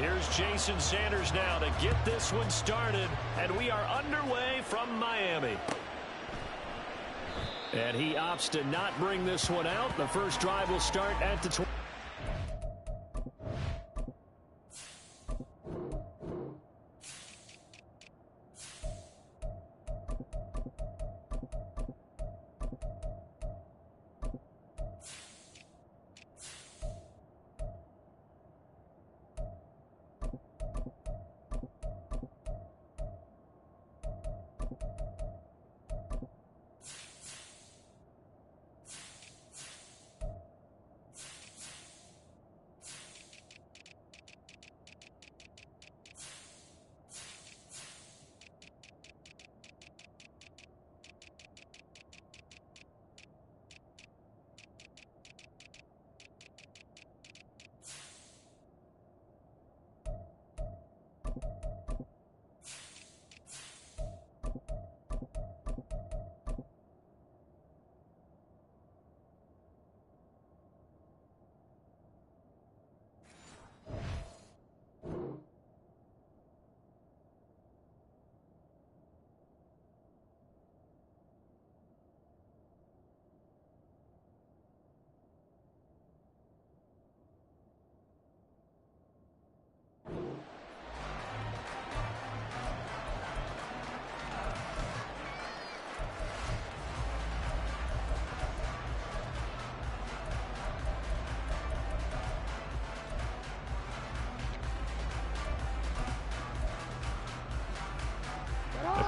Here's Jason Sanders now to get this one started, and we are underway from Miami. And he opts to not bring this one out. The first drive will start at the 20.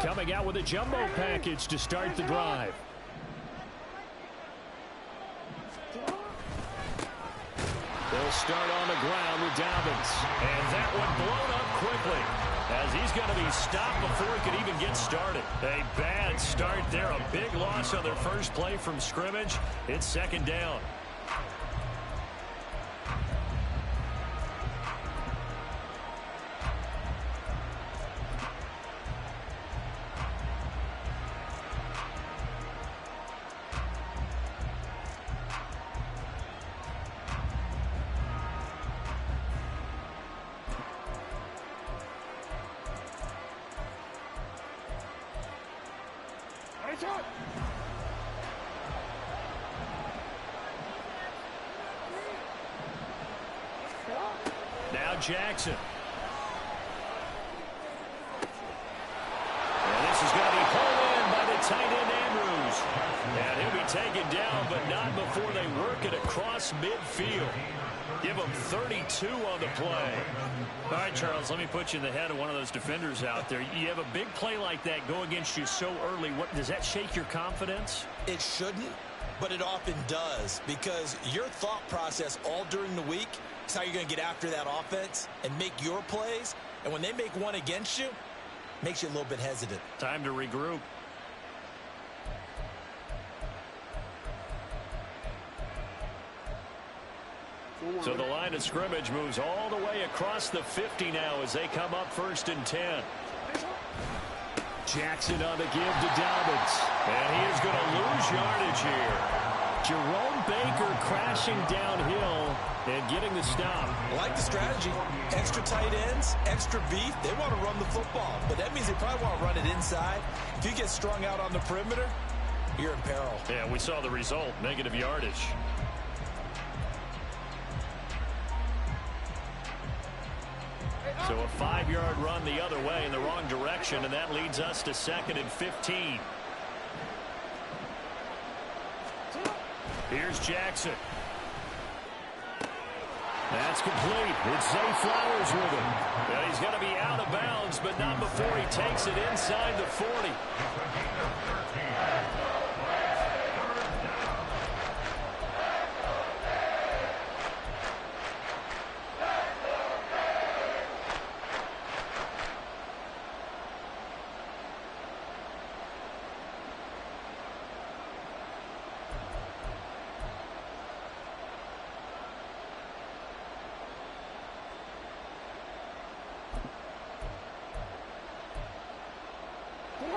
Coming out with a jumbo package to start the drive. They'll start on the ground with Dobbins. And that one blown up quickly, as he's going to be stopped before he could even get started. A bad start there. A big loss on their first play from scrimmage. It's second down. Now Jackson. And this is going to be pulled in by the tight end Andrews. And he'll be taken down, but not before they work it across midfield. Give him 32 on the play. All right, Charles, let me put you in the head of one of those defenders out there. You have a big play like that go against you so early. What does that shake your confidence? It shouldn't, but it often does, because your thought process all during the week is how you're going to get after that offense and make your plays. And when they make one against you, it makes you a little bit hesitant. Time to regroup. So the line of scrimmage moves all the way across the 50 now as they come up 1st and 10. Jackson on the give to Dobbins. And he is going to lose yardage here. Jerome Baker crashing downhill and getting the stop. I like the strategy. Extra tight ends, extra beef. They want to run the football, but that means they probably want to run it inside. If you get strung out on the perimeter, you're in peril. Yeah, we saw the result, negative yardage. So a 5-yard run the other way in the wrong direction, and that leads us to 2nd and 15. Here's Jackson. That's complete. It's Zay Flowers with him. And he's going to be out of bounds, but not before he takes it inside the 40.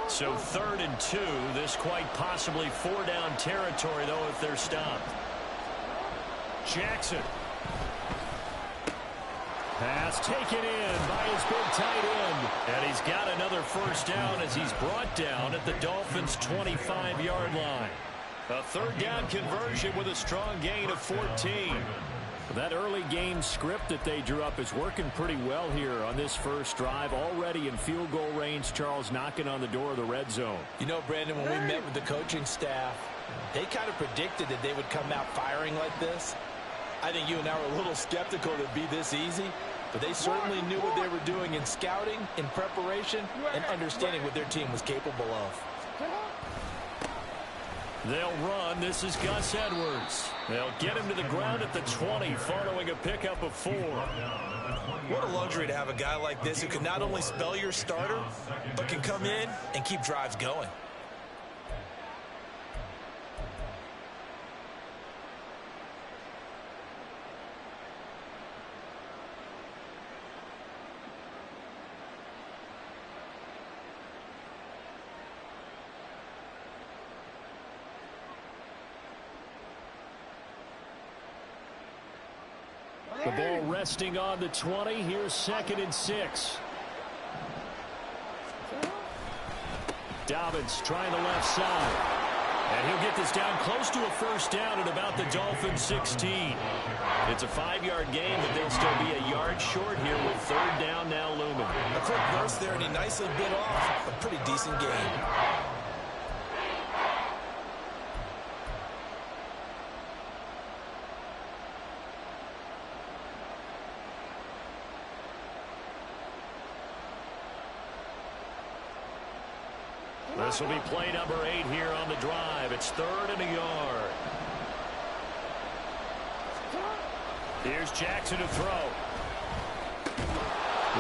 So 3rd and 2. This quite possibly 4-down territory, though, if they're stopped. Jackson. Pass taken in by his big tight end. And he's got another first down as he's brought down at the Dolphins' 25-yard line. A third down conversion with a strong gain of 14. That early game script that they drew up is working pretty well here on this first drive. Already in field goal range, Charles, knocking on the door of the red zone. You know, Brandon, when we met with the coaching staff, they kind of predicted that they would come out firing like this. I think you and I were a little skeptical it'd be this easy, but they certainly knew what they were doing in scouting, in preparation, and understanding what their team was capable of. They'll run. This is Gus Edwards. They'll get him to the ground at the 20 following a pickup of 4. What a luxury to have a guy like this who can not only spell your starter, but can come in and keep drives going. The ball resting on the 20. Here's 2nd and 6. Dobbins trying the left side. And he'll get this down close to a first down at about the Dolphins' 16. It's a 5-yard gain, but they'll still be a yard short here with third down now looming. A quick burst there, and he nicely bit off a pretty decent gain. This will be play number 8 here on the drive. It's 3rd and a yard. Here's Jackson to throw.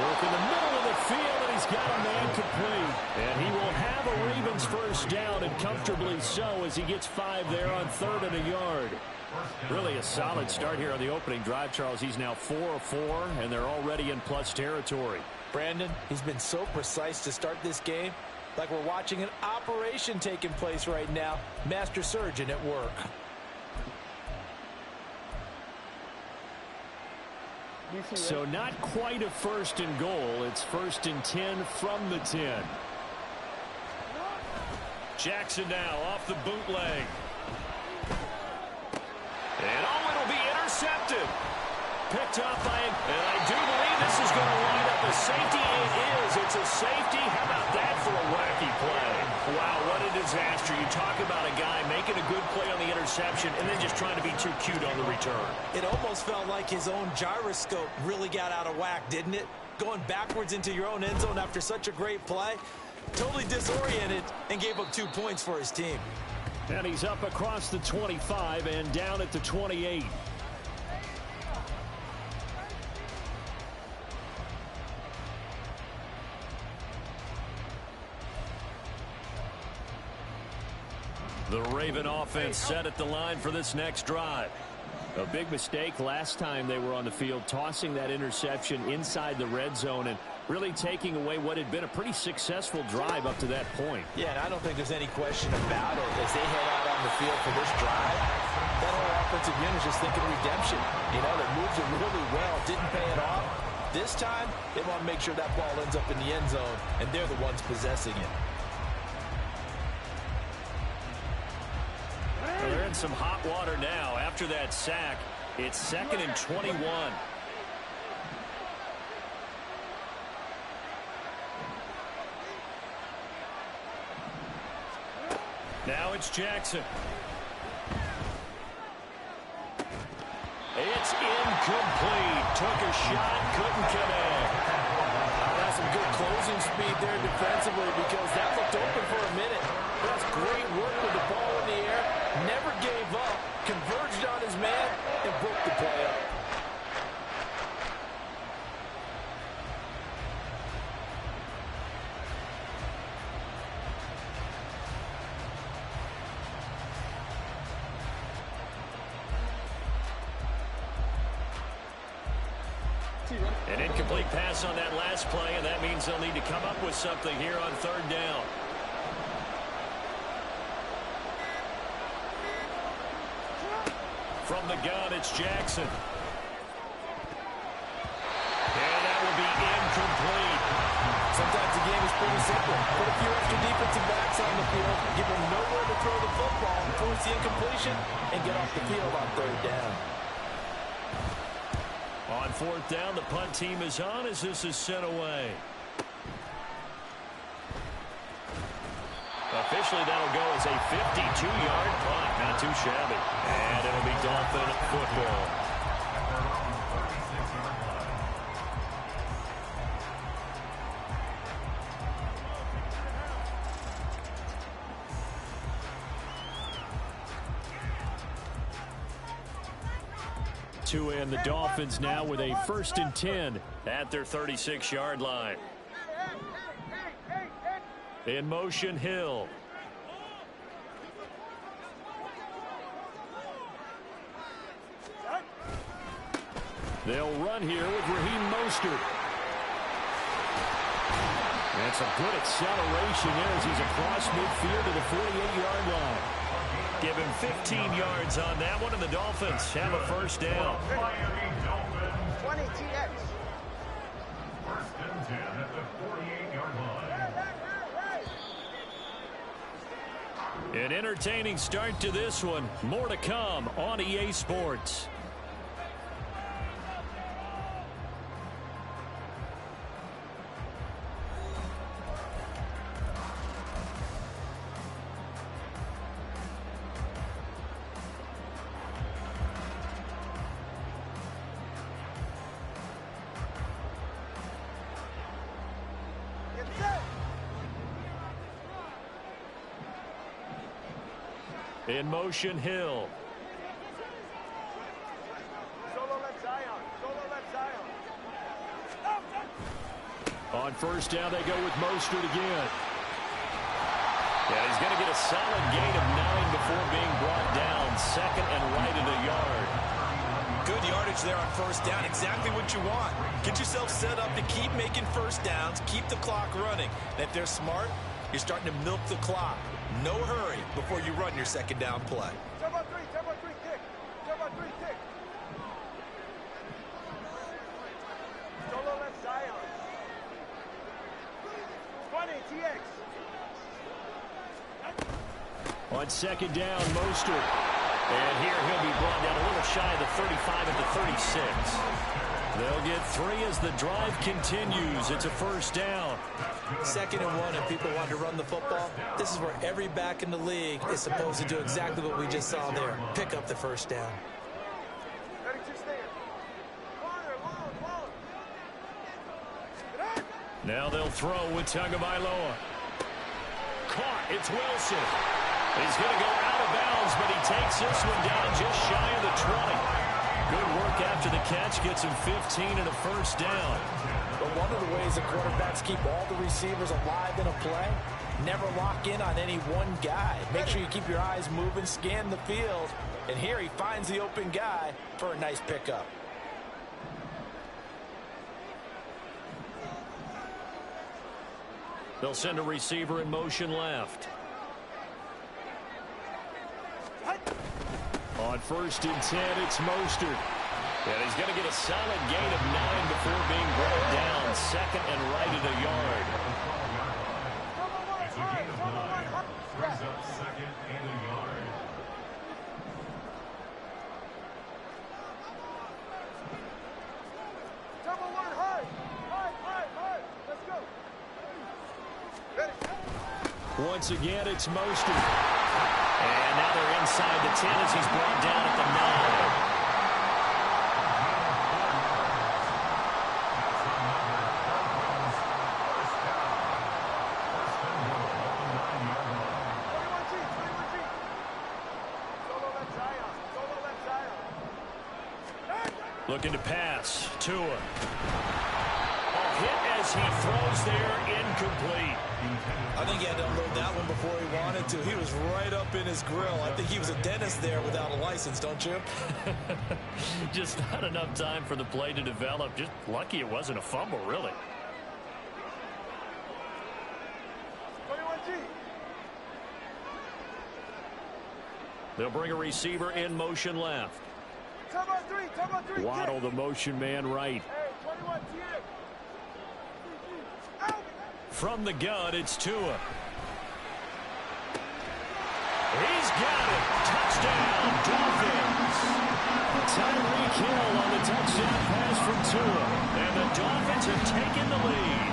Work in the middle of the field, and he's got a man complete. And he will have a Ravens first down, and comfortably so, as he gets 5 there on 3rd and a yard. Really a solid start here on the opening drive, Charles. He's now 4 of 4, and they're already in plus territory. Brandon, he's been so precise to start this game. Like we're watching an operation taking place right now. Master surgeon at work. So not quite a 1st and goal. It's 1st and 10 from the 10. Jackson now off the bootleg. And it'll be intercepted. Picked up by him. And I do believe this is going to wind up a safety. It is. It's a safety. How about that for a wacky play? Wow, what a disaster. You talk about a guy making a good play on the interception and then just trying to be too cute on the return. It almost felt like his own gyroscope really got out of whack, didn't it? Going backwards into your own end zone after such a great play. Totally disoriented and gave up 2 points for his team. And he's up across the 25 and down at the 28. The Raven offense set at the line for this next drive. A big mistake last time they were on the field, tossing that interception inside the red zone and really taking away what had been a pretty successful drive up to that point. Yeah, and I don't think there's any question about it as they head out on the field for this drive. That whole offensive unit is just thinking redemption. You know, they moved it really well, didn't pay it off. This time, they want to make sure that ball ends up in the end zone, and they're the ones possessing it. They're in some hot water now. After that sack, it's 2nd and 21. Now it's Jackson. It's incomplete. Took a shot, couldn't connect. That's some good closing speed there defensively because that looked open for a minute. That's great work with the ball in the air. Never gave up, converged on his man, and broke the play up. An incomplete pass on that last play, and that means they'll need to come up with something here on 3rd down. From the gun, it's Jackson. pretty simple. Put a few extra defensive backs on the field, give them nowhere to throw the football, force the incompletion, and get off the field on third down. On fourth down, the punt team is on as this is sent away. Officially, that'll go as a 52-yard punt. Not too shabby. And it'll be Dolphin football. And the Dolphins now with a 1st and 10 at their 36-yard line. In motion, Hill. They'll run here with Raheem Mostert. And some good acceleration there as he's across midfield to the 48-yard line. Give him 15 yards on that one, and the Dolphins have a 1st down. 20 TX. 1st and 10 at the 48-yard line. An entertaining start to this one. More to come on EA Sports. In motion, Hill. Solo left Zion. Solo left Zion. On 1st down, they go with Mostert again. Yeah, he's going to get a solid gain of 9 before being brought down. 2nd and right at a yard. Good yardage there on 1st down. Exactly what you want. Get yourself set up to keep making 1st downs. Keep the clock running. And if they're smart, you're starting to milk the clock. No hurry before you run your 2nd down play. Turbo 3, kick. Turbo 3, kick. Solo left Zion. 20 TX. On 2nd down, Mostert. And here he'll be brought down a little shy of the 35 at the 36. They'll get 3 as the drive continues. It's a 1st down. 2nd and 1, and people want to run the football. This is where every back in the league is supposed to do exactly what we just saw there. Pick up the 1st down. 32 stand. Long. Now they'll throw with Tagovailoa. Caught. It's Wilson. He's going to go out of bounds, but he takes this one down just shy of the 20. Good work after the catch. Gets him 15 and a 1st down. But one of the ways the quarterbacks keep all the receivers alive in a play, never lock in on any one guy. Make sure you keep your eyes moving, scan the field. And here he finds the open guy for a nice pickup. They'll send a receiver in motion left. On 1st and 10, it's Mostert. And he's going to get a solid gain of 9 before being brought down. 2nd and right at a yard. It's a gain of 9. Brings up 2nd and a yard. Turbo 1, hard. Let's go. Ready. Once again, it's Mostert. And now they're inside the 10 as he's brought down at the 9. Looking to pass. Tua. Hit as he throws there, incomplete. I think he had to unload that one before he wanted to. He was right up in his grill. I think he was a dentist there without a license, don't you? Just not enough time for the play to develop. Just lucky it wasn't a fumble, really. 21G. They'll bring a receiver in motion left. Turbo 3. Waddle, the motion man, right. Hey, 21 TX. From the gun, it's Tua. He's got it. Touchdown, Dolphins. Tyreek Hill on the touchdown pass from Tua. And the Dolphins have taken the lead.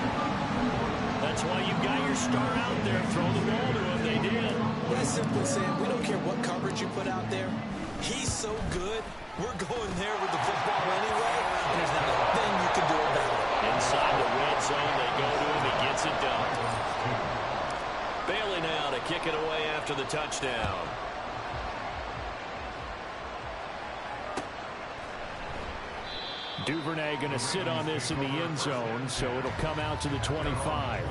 That's why you got your star out there. Throw the ball to him. They did. That's simple, Sam. We don't care what coverage you put out there. He's so good. We're going there with the football anyway. And there's not a thing you can do about it. Inside the red zone, they go to him. He gets it done. Bailey now to kick it away after the touchdown. Duvernay going to sit on this in the end zone, so it'll come out to the 25.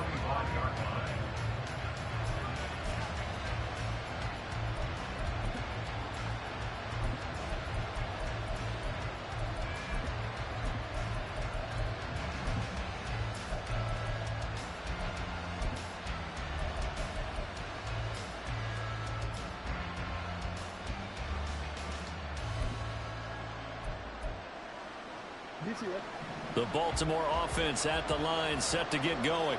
The Baltimore offense at the line, set to get going.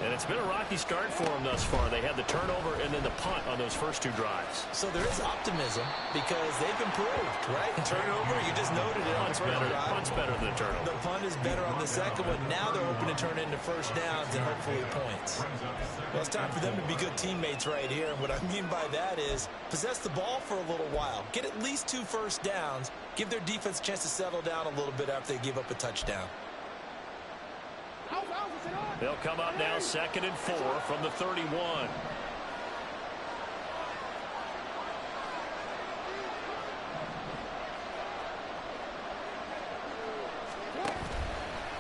And it's been a rocky start for them thus far. They had the turnover and then the punt on those first two drives. So there is optimism because they've improved, right? Turnover, you just noted it on the first drive. Punt's better than the turnover. The punt is better on the second one. Now they're hoping to turn into first downs and hopefully points. Well, it's time for them to be good teammates right here. And what I mean by that is possess the ball for a little while. Get at least 2 first downs. Give their defense a chance to settle down a little bit after they give up a touchdown. They'll come up now 2nd and 4 from the 31.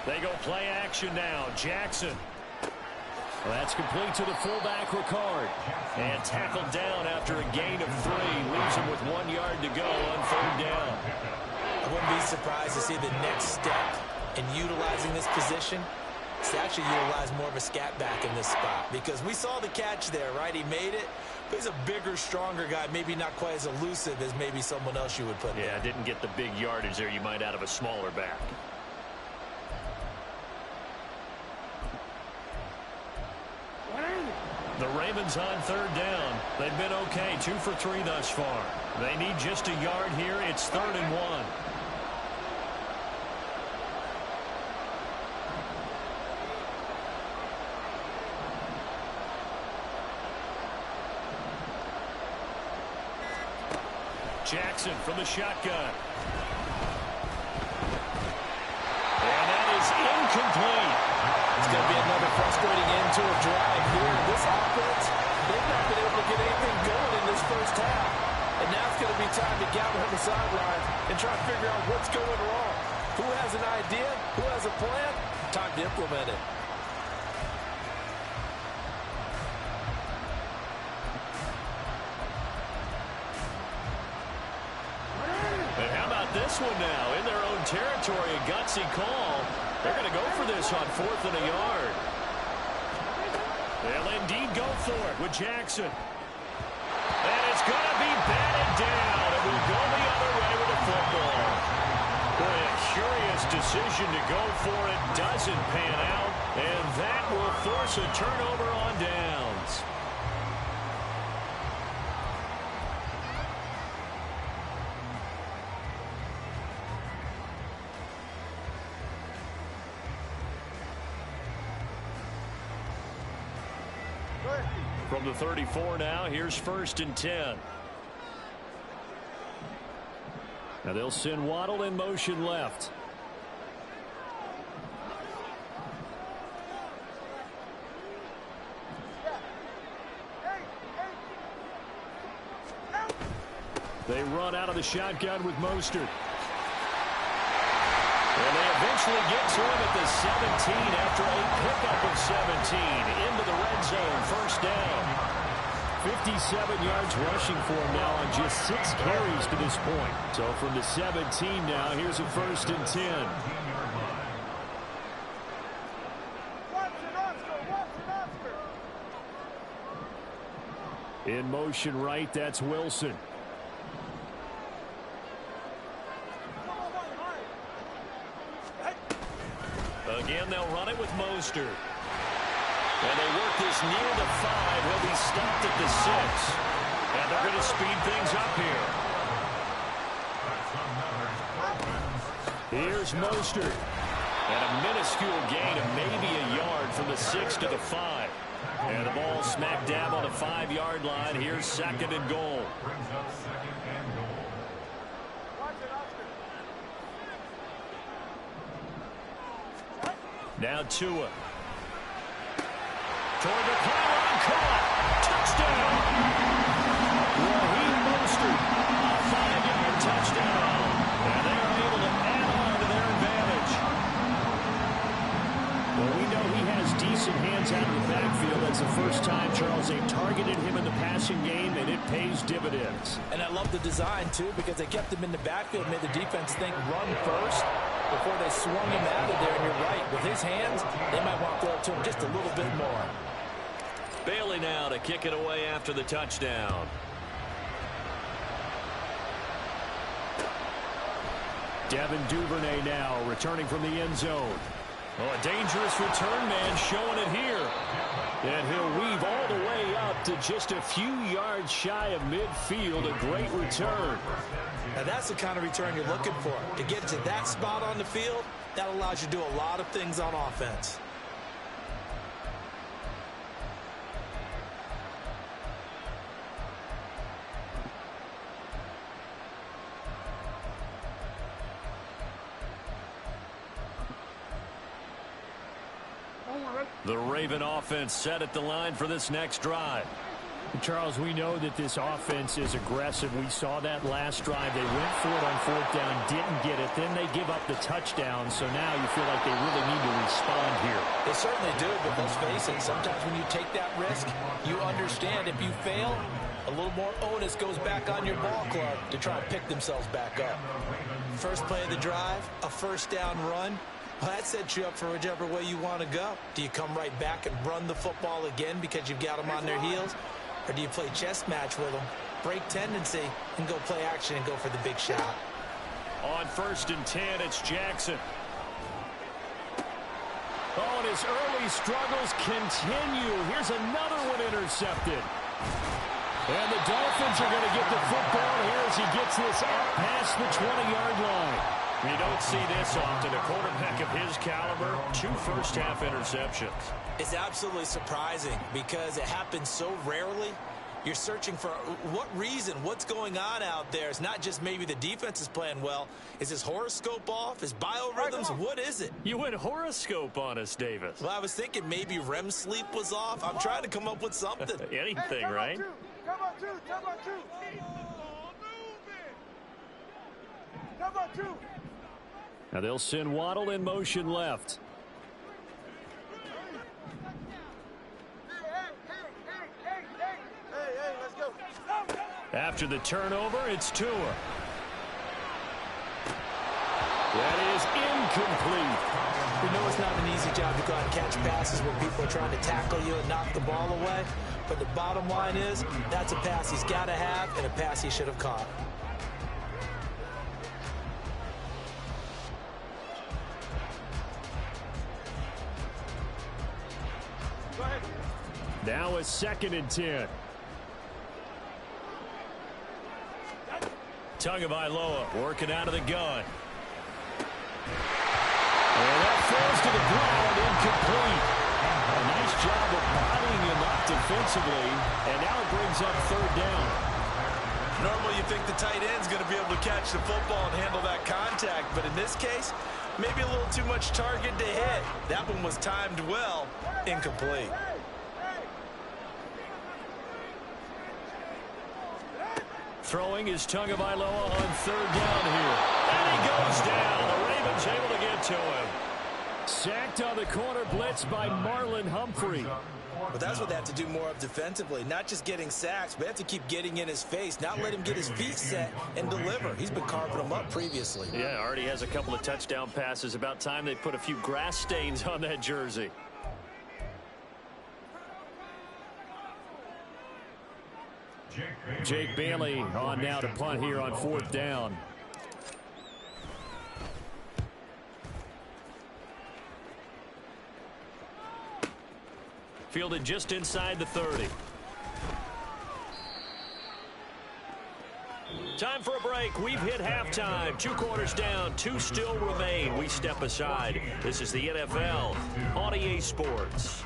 They go play action now. Jackson. Well, that's complete to the fullback, Ricard. And tackled down after a gain of 3. Leaves him with 1 yard to go on 3rd down. I wouldn't be surprised to see the next step in utilizing this position. To actually utilize more of a scat back in this spot because we saw the catch there, right? He made it, but he's a bigger, stronger guy, maybe not quite as elusive as maybe someone else you would put there. Yeah, didn't get the big yardage there you might out of a smaller back. The Ravens on 3rd down. They've been okay, 2 for 3 thus far. They need just a yard here. It's 3rd and 1. Jackson from the shotgun. And that is incomplete. It's going to be another frustrating end to a drive here. This offense, they've not been able to get anything going in this first half. And now it's going to be time to gather on the sidelines and try to figure out what's going wrong. Who has an idea? Who has a plan? Time to implement it. This one now in their own territory, a gutsy call. They're going to go for this on 4th and a yard. They'll indeed go for it with Jackson. And it's going to be batted down. It will go the other way with the football. Boy, a curious decision to go for it. Doesn't pan out. And that will force a turnover on downs. From the 34 now, here's 1st and 10. Now they'll send Waddle in motion left. They run out of the shotgun with Mostert. And they eventually get to him at the 17 after a pickup of 17 into the red zone. 1st down. 57 yards rushing for him now on just 6 carries to this point. So from the 17 now, here's a 1st and 10. In motion right, that's Wilson. Again, they'll run it with Mostert. And they work this near the 5. He'll be stopped at the 6. And they're going to speed things up here. Here's Mostert. And a minuscule gain of maybe a yard from the 6 to the 5. And the ball smack dab on the 5-yard line. Here's 2nd and goal. Now Tua. Toward the pylon, caught. Touchdown. Raheem Mostert, a 5-yard touchdown. And they are able to add on to their advantage. Well, we know he has decent hands out of the backfield. That's the first time, Charles, they targeted him in the passing game, and it pays dividends. And I love the design, too, because they kept him in the backfield, made the defense think run first before they swung him out of there. And you're right, with his hands, they might want to throw it to him just a little bit more. Bailey now to kick it away after the touchdown. Devin Duvernay now returning from the end zone. Oh, a dangerous return man showing it here. And he'll weave all the way up to just a few yards shy of midfield. A great return. Now that's the kind of return you're looking for. To get to that spot on the field, that allows you to do a lot of things on offense. The Raven offense set at the line for this next drive. Charles, we know that this offense is aggressive. We saw that last drive. They went for it on 4th down, didn't get it. Then they give up the touchdown. So now you feel like they really need to respond here. They certainly do, but let's face it, sometimes when you take that risk, you understand if you fail, a little more onus goes back on your ball club to try and pick themselves back up. First play of the drive, a 1st down run. Well, that sets you up for whichever way you want to go. Do you come right back and run the football again because you've got them on their heels? Or do you play chess match with them, break tendency, and go play action and go for the big shot? On 1st and 10, it's Jackson. Oh, and his early struggles continue. Here's another one intercepted. And the Dolphins are going to get the football here as he gets this up past the 20-yard line. You don't see this often. A quarterback of his caliber, 2 first-half interceptions. It's absolutely surprising because it happens so rarely. You're searching for what reason, what's going on out there. It's not just maybe the defense is playing well. Is his horoscope off? His biorhythms? What is it? You went horoscope on us, Davis. Well, I was thinking maybe REM sleep was off. I'm trying to come up with something. Anything, right? Come on, 2. Come on, 2. Come on, 2. Now they'll send Waddle in motion left. Hey, let's go. After the turnover, it's Tua. That is incomplete. We know it's not an easy job to go out and catch passes when people are trying to tackle you and knock the ball away. But the bottom line is, that's a pass he's got to have and a pass he should have caught. Now a 2nd and 10. Tagovailoa working out of the gun. And that falls to the ground, incomplete. A nice job of bodying him up defensively, and now it brings up 3rd down. Normally you think the tight end's going to be able to catch the football and handle that contact, but in this case, maybe a little too much target to hit. That one was timed well, incomplete. Throwing is Tagovailoa on 3rd down here. And he goes down. The Ravens able to get to him. Sacked on the corner blitz by Marlon Humphrey. But that's what they have to do more of defensively. Not just getting sacks, but they have to keep getting in his face. Not let him get his feet set and deliver. He's been carving them up previously. Yeah, already has a couple of touchdown passes. About time they put a few grass stains on that jersey. Jake Bailey on now to punt here on 4th down. Fielded just inside the 30. Time for a break. We've hit halftime. 2 quarters down. 2 still remain. We step aside. This is the NFL on EA Sports.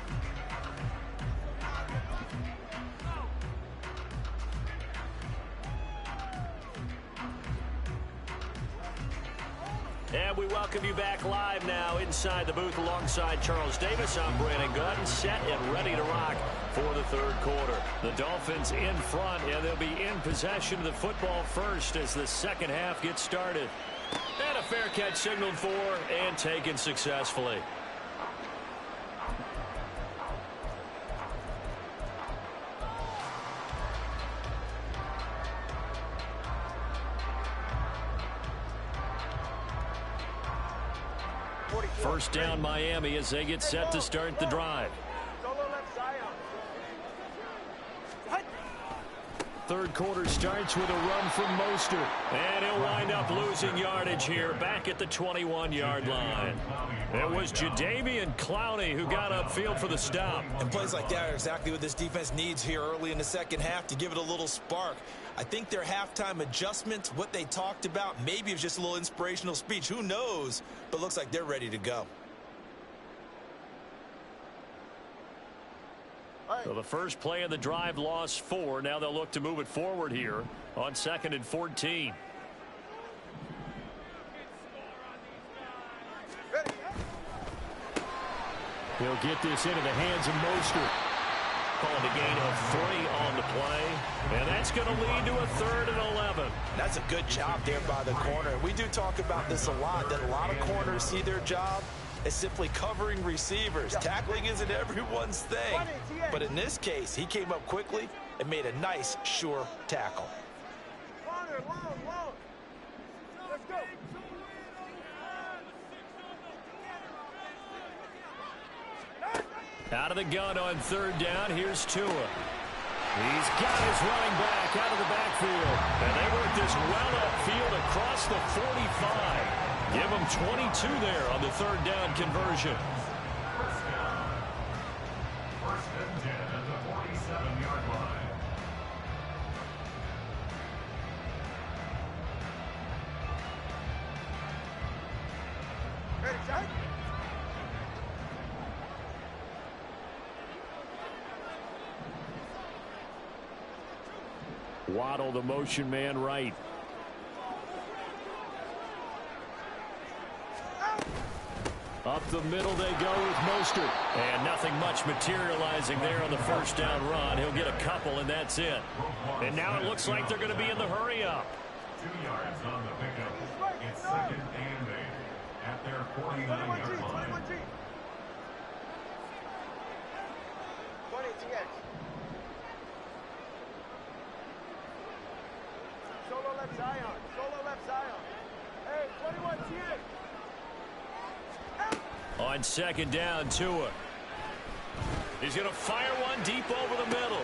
And we welcome you back live now inside the booth alongside Charles Davis. I'm Brandon Gunn, set and ready to rock for the third quarter. The Dolphins in front, and they'll be in possession of the football first as the second half gets started. And a fair catch signaled for and taken successfully. First down Miami as they get set to start the drive. Third quarter starts with a run from Mostert. And he'll wind up losing yardage here back at the 21-yard line. It was Jadeveon Clowney who got upfield for the stop. And plays like that are exactly what this defense needs here early in the second half to give it a little spark. I think their halftime adjustments, what they talked about, maybe it was just a little inspirational speech. Who knows? But looks like they're ready to go. So the first play of the drive lost 4. Now they'll look to move it forward here on 2nd and 14. He'll get this into the hands of Mostert. Called a gain of 3 on the play. And that's going to lead to a 3rd and 11. That's a good job there by the corner. We do talk about this a lot, that a lot of corners see their job as simply covering receivers. Tackling isn't everyone's thing. But in this case, he came up quickly and made a nice, sure tackle. Let's go. Out of the gun on 3rd down. Here's Tua. He's got his running back out of the backfield. And they work this well upfield across the 45. Give him 22 there on the 3rd down conversion. First and 10 at the 47-yard line. Ready, Jack? Waddle, the motion man, right. Up the middle they go with Mostert. And nothing much materializing there on the first down run. He'll get a couple, and that's it. And now it looks like they're going to be in the hurry up. 2 yards on the pickup. It's 2nd and 8 at their 49-yard line. 21G. 20TX. Solo left Zion. Solo left Zion. Hey, 21TX. On 2nd down, Tua. He's going to fire one deep over the middle.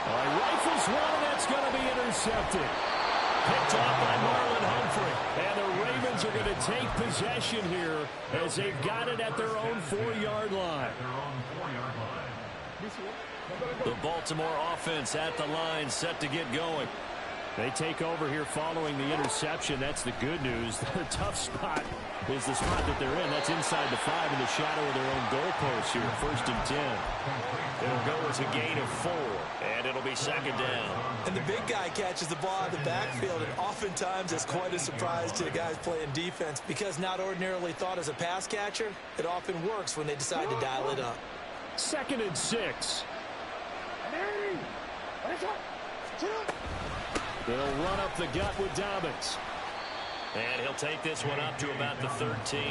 Rifles one, and that's going to be intercepted. Picked off by Marlon Humphrey. And the Ravens are going to take possession here as they've got it at their own 4-yard line. The Baltimore offense at the line, set to get going. They take over here following the interception. That's the good news. The tough spot is the spot that they're in. That's inside the 5 in the shadow of their own goalpost here. 1st and 10. It'll go as a gain of 4, and it'll be 2nd down. And the big guy catches the ball out of the backfield, and oftentimes it's quite a surprise to the guys playing defense because not ordinarily thought as a pass catcher, it often works when they decide to dial it up. 2nd and 6. They'll run up the gut with Dobbins. And he'll take this one up to about the 13.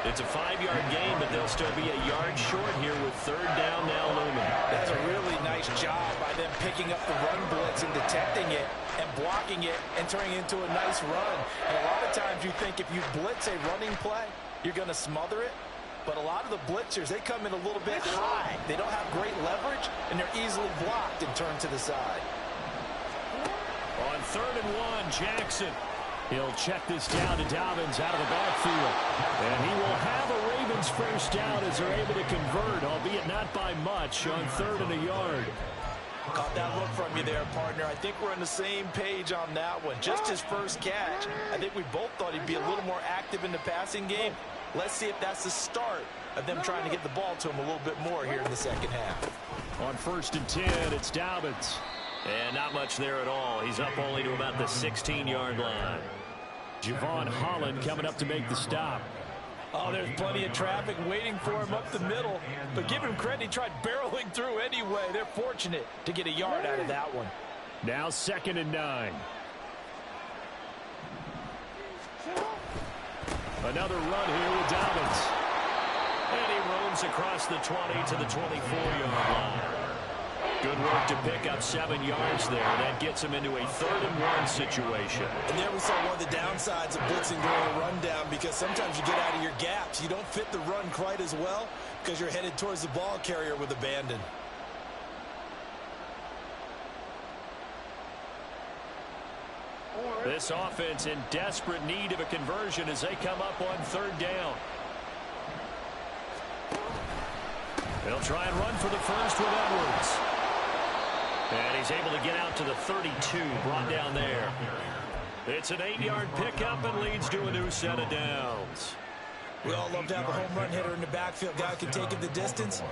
It's a 5-yard gain, but they'll still be a yard short here with 3rd down now looming. That's a really nice job by them picking up the run blitz and detecting it and blocking it and turning it into a nice run. And a lot of times you think if you blitz a running play, you're going to smother it. But a lot of the blitzers, they come in a little bit high. They don't have great leverage, and they're easily blocked and turned to the side. On 3rd and 1, Jackson. He'll check this down to Dobbins out of the backfield. And he will have a Ravens first down as they're able to convert, albeit not by much, on 3rd and a yard. Caught that look from you there, partner. I think we're on the same page on that one. Just his first catch, I think we both thought he'd be a little more active in the passing game. Let's see if that's the start of them trying to get the ball to him a little bit more here in the second half. On 1st and 10, it's Dobbins. And not much there at all. He's up only to about the 16-yard line. Javon Holland coming up to make the stop. Oh, there's plenty of traffic waiting for him up the middle. But give him credit, he tried barreling through anyway. They're fortunate to get a yard out of that one. Now 2nd and 9. Another run here with Dobbins. And he roams across the 20 to the 24-yard line. Good work to pick up 7 yards there. That gets him into a 3rd and 1 situation. And there we saw one of the downsides of blitzing during a rundown, because sometimes you get out of your gaps. You don't fit the run quite as well because you're headed towards the ball carrier with abandon. This offense in desperate need of a conversion as they come up on 3rd down. They'll try and run for the first with Edwards. And he's able to get out to the 32, brought down there. It's an 8-yard pickup and leads to a new set of downs. We all love to have a home run hitter in the backfield. Guy can take it the distance.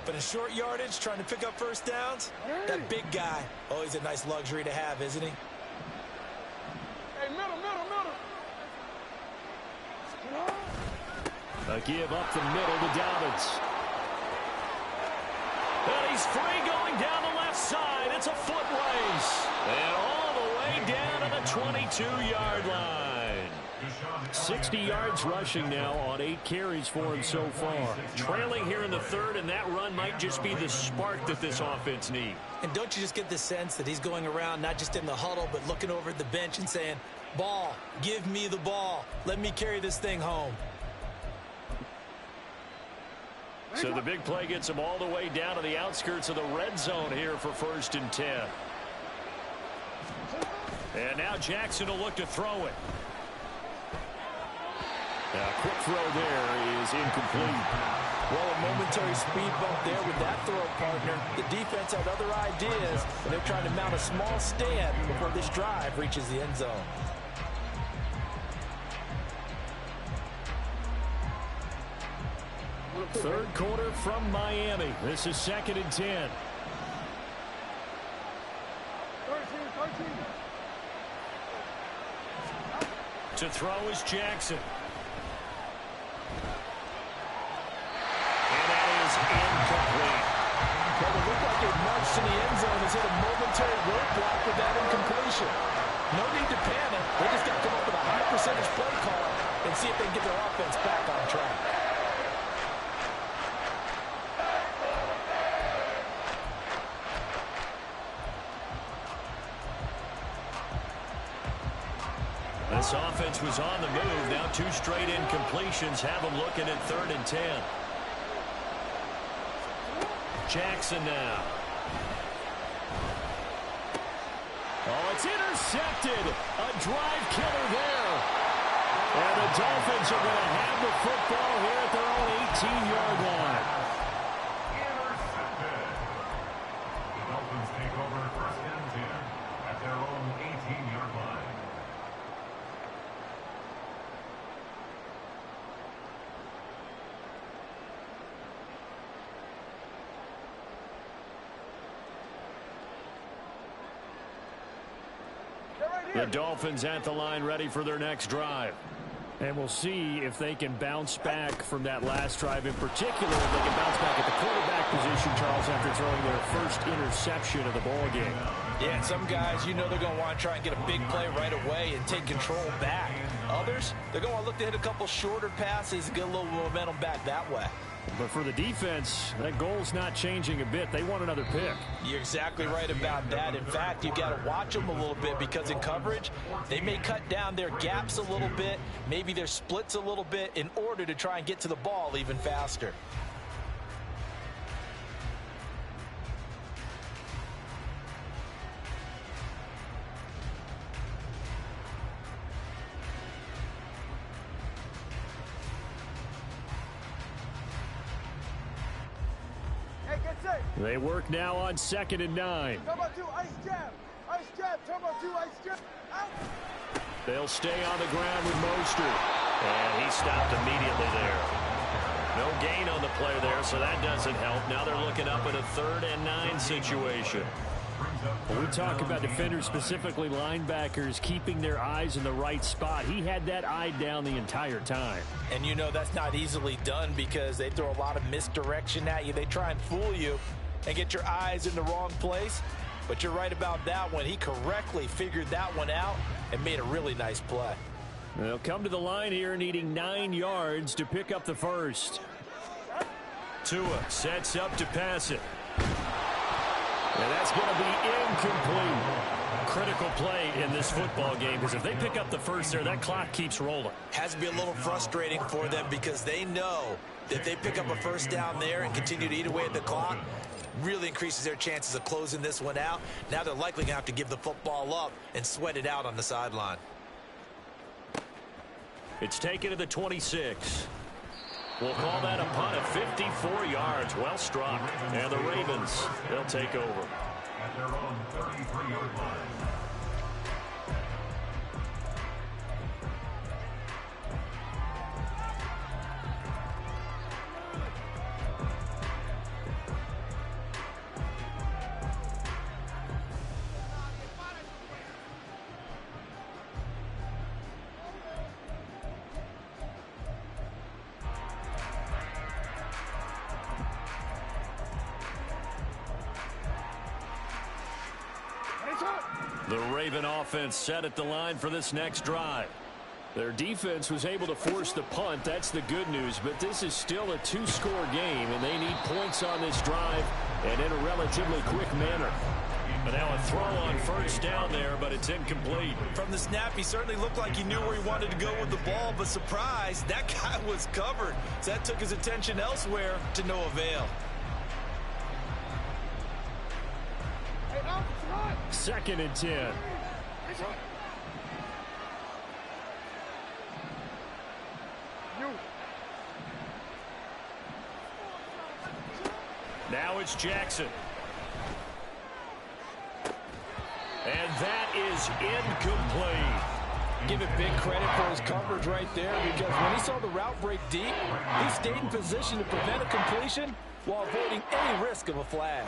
But in short yardage, trying to pick up first downs, that big guy, always a nice luxury to have, isn't he? Hey, middle. A give up the middle to Dobbins. And he's free going down the left side. It's a foot race. And all the way down to the 22-yard line. 60 yards rushing now on 8 carries for him so far. Trailing here in the 3rd, and that run might just be the spark that this offense needs. And don't you just get the sense that he's going around not just in the huddle, but looking over at the bench and saying, ball, give me the ball. Let me carry this thing home. So the big play gets him all the way down to the outskirts of the red zone here for 1st and 10. And now Jackson will look to throw it. A quick throw there is incomplete. Well, a momentary speed bump there with that throw, partner. The defense had other ideas, and they're trying to mount a small stand before this drive reaches the end zone. Third quarter from Miami. This is 2nd and 10. 13. To throw is Jackson. And that is incomplete. Well, it looked like it marched to the end zone has hit a momentary roadblock with that incompletion. No need to panic. They just got to come up with a high percentage play call and see if they can get their offense back on track. This offense was on the move. Now 2 straight incompletions have them looking at 3rd and 10. Jackson now. Oh, it's intercepted. A drive killer there. And the Dolphins are going to have the football here at their own 18-yard line. Intercepted. The Dolphins take over 1st and 10 at their own 18-yard line. The Dolphins at the line ready for their next drive. And we'll see if they can bounce back from that last drive in particular. If they can bounce back at the quarterback position, Charles, after throwing their first interception of the ball game. Yeah, and some guys, you know they're going to want to try and get a big play right away and take control back. Others, they're going to look to hit a couple shorter passes and get a little momentum back that way. But for the defense, that goal's not changing a bit. They want another pick. You're exactly right about that. In fact, you've got to watch them a little bit because in coverage, they may cut down their gaps a little bit, maybe their splits a little bit in order to try and get to the ball even faster. They work now on 2nd and 9. Turbo 2, ice jab, turbo 2, ice jab, out. They'll stay on the ground with Mostert. And he stopped immediately there. No gain on the play there, so that doesn't help. Now they're looking up at a 3rd and 9 situation. When we talk about defenders, specifically linebackers, keeping their eyes in the right spot, he had that eye down the entire time. And you know that's not easily done because they throw a lot of misdirection at you. They try and fool you and get your eyes in the wrong place. But you're right about that one. He correctly figured that one out and made a really nice play. They'll come to the line here needing 9 yards to pick up the first. Tua sets up to pass it. And that's going to be incomplete. Critical play in this football game because if they pick up the first there, that clock keeps rolling. Has to be a little frustrating for them because they know that if they pick up a first down there and continue to eat away at the clock, really increases their chances of closing this one out. Now they're likely going to have to give the football up and sweat it out on the sideline. It's taken to the 26. We'll call that a punt of 54 yards. Well struck. And the Ravens, they'll take over. At their own 33-yard line. The Raven offense set at the line for this next drive. Their defense was able to force the punt. That's the good news. But this is still a 2-score game, and they need points on this drive and in a relatively quick manner. But now a throw on first down there, but it's incomplete. From the snap, he certainly looked like he knew where he wanted to go with the ball, but surprise, that guy was covered. So that took his attention elsewhere to no avail. 2nd and 10. Now it's Jackson. And that is incomplete. Give it big credit for his coverage right there because when he saw the route break deep, he stayed in position to prevent a completion while avoiding any risk of a flag.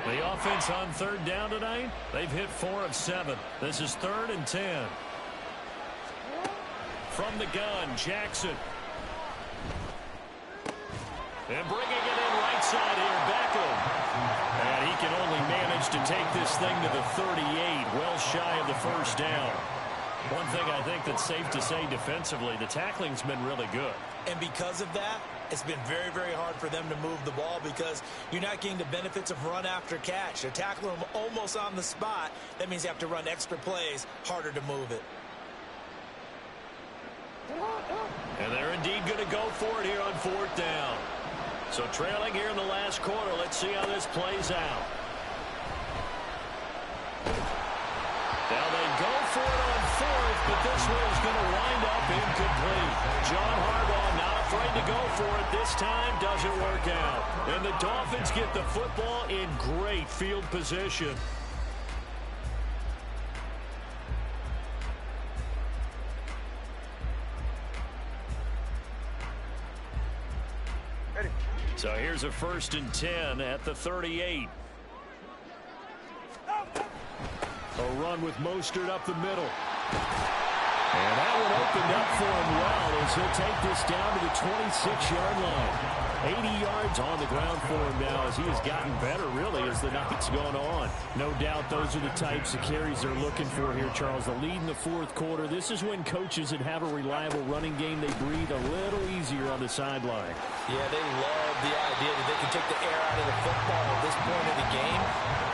The offense on 3rd down tonight, they've hit 4 of 7. This is 3rd and 10. From the gun, Jackson. And bringing it in right side here, Beckham. And he can only manage to take this thing to the 38, well shy of the first down. One thing I think that's safe to say defensively, the tackling's been really good. And because of that, it's been very, very hard for them to move the ball because you're not getting the benefits of run after catch. They're tackling them almost on the spot. That means you have to run extra plays, harder to move it. And they're indeed going to go for it here on 4th down. So trailing here in the last quarter, let's see how this plays out. Now they go for it on 4th, but this one's going to wind up incomplete. John Harbaugh not afraid to go for it. This time doesn't work out. And the Dolphins get the football in great field position. So here's a 1st and 10 at the 38. A run with Mostert up the middle. And that one opened up for him well as he'll take this down to the 26-yard line. 80 yards on the ground for him now as he has gotten better, really, as the night's gone on. No doubt those are the types of carries they're looking for here, Charles. The lead in the 4th quarter. This is when coaches that have a reliable running game, they breathe a little easier on the sideline. Yeah, they love the idea that they can take the air out of the football at this point of the game.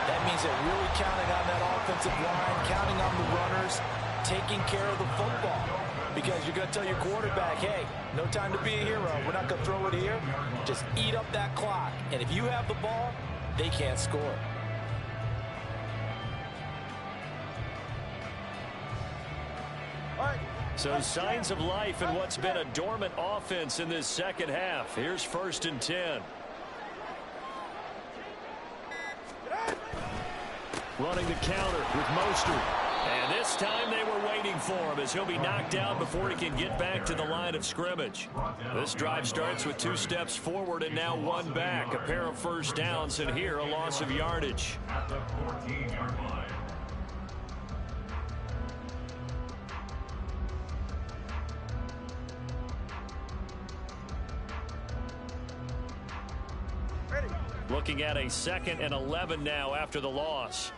That means they're really counting on that offensive line, counting on the runners, taking care of the football. Because you're going to tell your quarterback, hey, no time to be a hero. We're not going to throw it here. Just eat up that clock. And if you have the ball, they can't score. So signs of life in what's been a dormant offense in this second half. Here's 1st and 10. running the counter with Mostert. And this time they were waiting for him as he'll be knocked out before he can get back to the line of scrimmage. This drive starts with 2 steps forward and now 1 back. A pair of first downs, and here a loss of yardage. At the 14-yard line. Looking at a 2nd and 11 now after the loss.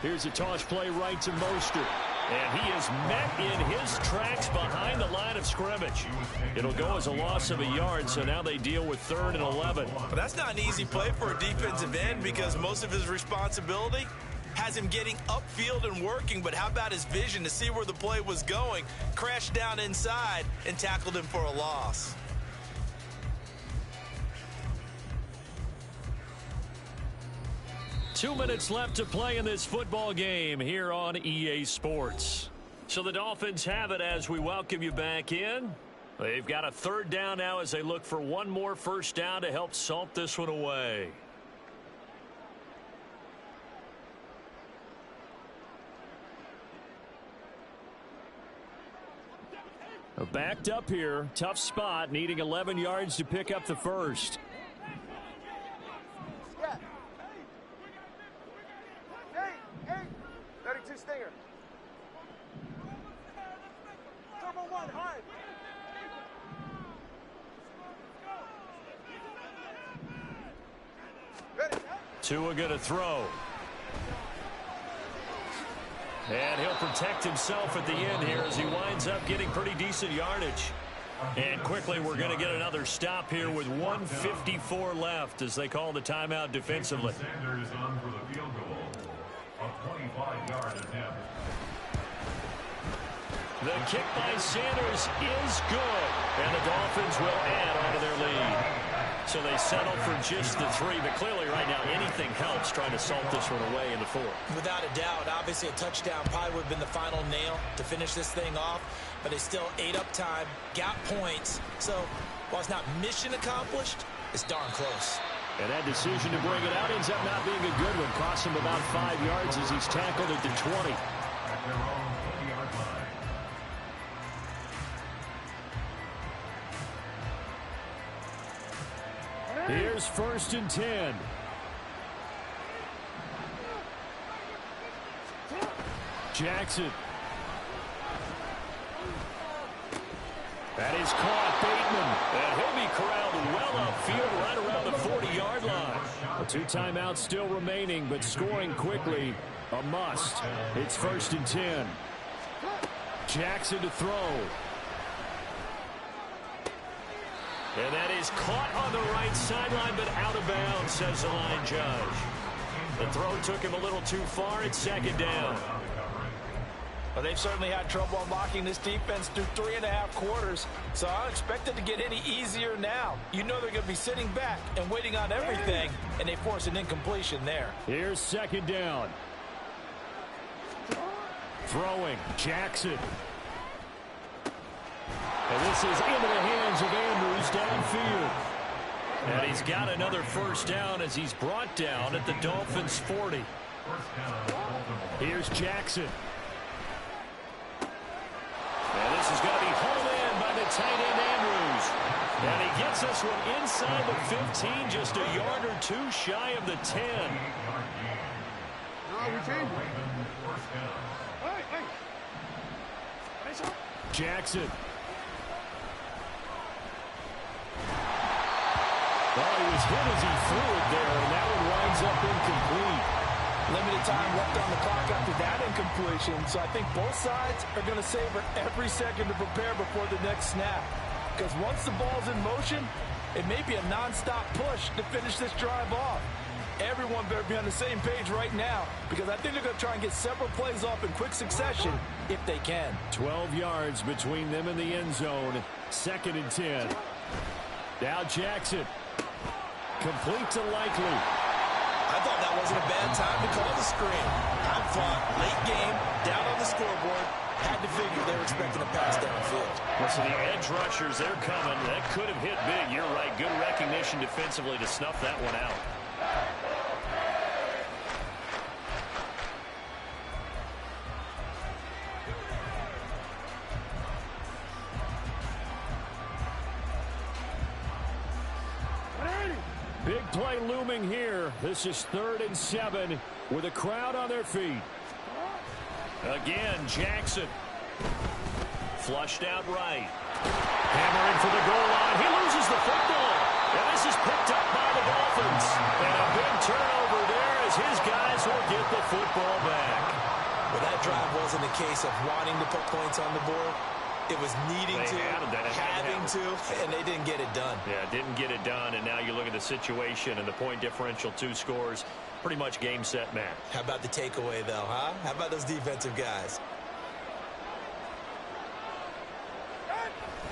Here's a toss play right to Mostert. And he is met in his tracks behind the line of scrimmage. It'll go as a loss of a yard, so now they deal with 3rd and 11. Well, that's not an easy play for a defensive end because most of his responsibility has him getting upfield and working, but how about his vision to see where the play was going, crashed down inside, and tackled him for a loss. Two minutes left to play in this football game here on EA Sports. So the Dolphins have it as we welcome you back in. They've got a 3rd down now as they look for 1 more first down to help salt this one away. Backed up here, tough spot, needing 11 yards to pick up the first. Yeah. Hey, 32 Stinger. Turbo 1, hard. Ready. Tua going to throw. And he'll protect himself at the end here as he winds up getting pretty decent yardage. And quickly we're going to get another stop here with 1:54 left as they call the timeout defensively. Sanders on for the field goal. A 25-yard attempt. The kick by Sanders is good. And the Dolphins will add onto their lead. So they settle for just the 3, but clearly right now anything helps trying to salt this one away in the 4th. Without a doubt, obviously a touchdown probably would have been the final nail to finish this thing off, but they still ate up time, got points. So while it's not mission accomplished, it's darn close. And that decision to bring it out ends up not being a good one. Costs him about 5 yards as he's tackled at the 20. At their own 20-yard line. Here's 1st and 10. Jackson. That is caught. Bateman. And he'll be corralled well upfield right around the 40-yard line. The 2 timeouts still remaining, but scoring quickly, a must. It's 1st and 10. Jackson to throw. And that is caught on the right sideline, but out of bounds, says the line judge. The throw took him a little too far. It's 2nd down. Well, they've certainly had trouble unlocking this defense through 3.5 quarters, so I don't expect it to get any easier now. You know they're going to be sitting back and waiting on everything, and they force an incompletion there. Here's 2nd down. Throwing. Jackson. And this is into the hands of Andrews downfield. And he's got another first down as he's brought down at the Dolphins' 40. Here's Jackson. And this is going to be hauled in by the tight end Andrews. And he gets this one inside the 15, just a yard or 2 shy of the 10. Jackson. Well, he was hit as he threw it there, and that one winds up incomplete. Limited time left on the clock after that incompletion, so I think both sides are going to savor every second to prepare before the next snap. Because once the ball's in motion, it may be a non-stop push to finish this drive off. Everyone better be on the same page right now, because I think they're going to try and get several plays off in quick succession if they can. 12 yards between them and the end zone. 2nd and 10. Now Jackson. Complete to Likely. I thought that wasn't a bad time to call the screen. I thought late game, down on the scoreboard, Had to figure they were expecting a pass downfield. Well, so the edge rushers, they're coming. That could have hit big. You're right. Good recognition defensively to snuff that one out. Big play looming here. This is 3rd and 7 with a crowd on their feet. Again, Jackson. Flushed out right. Hammering for the goal line. He loses the football. And this is picked up by the Dolphins. And a big turnover there as his guys will get the football back. Well, that drive wasn't a case of wanting to put points on the board. It was needing to, having to, and they didn't get it done. Yeah, didn't get it done, and now you look at the situation and the point differential, 2 scores, pretty much game, set, match. How about the takeaway, though, huh? How about those defensive guys?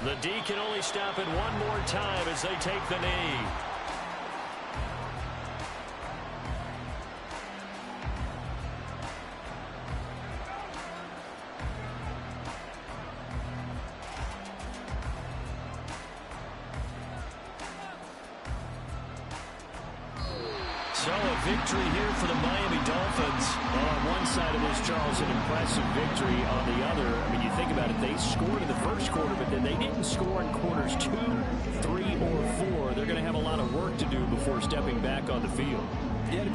The D can only stop it one more time as they take the knee. So a victory here for the Miami Dolphins. Well, on one side of this, Charles, an impressive victory. On the other, I mean, you think about it, they scored in the first quarter, but then they didn't score in quarters 2, 3, or 4. They're going to have a lot of work to do before stepping back on the field. Yeah, to be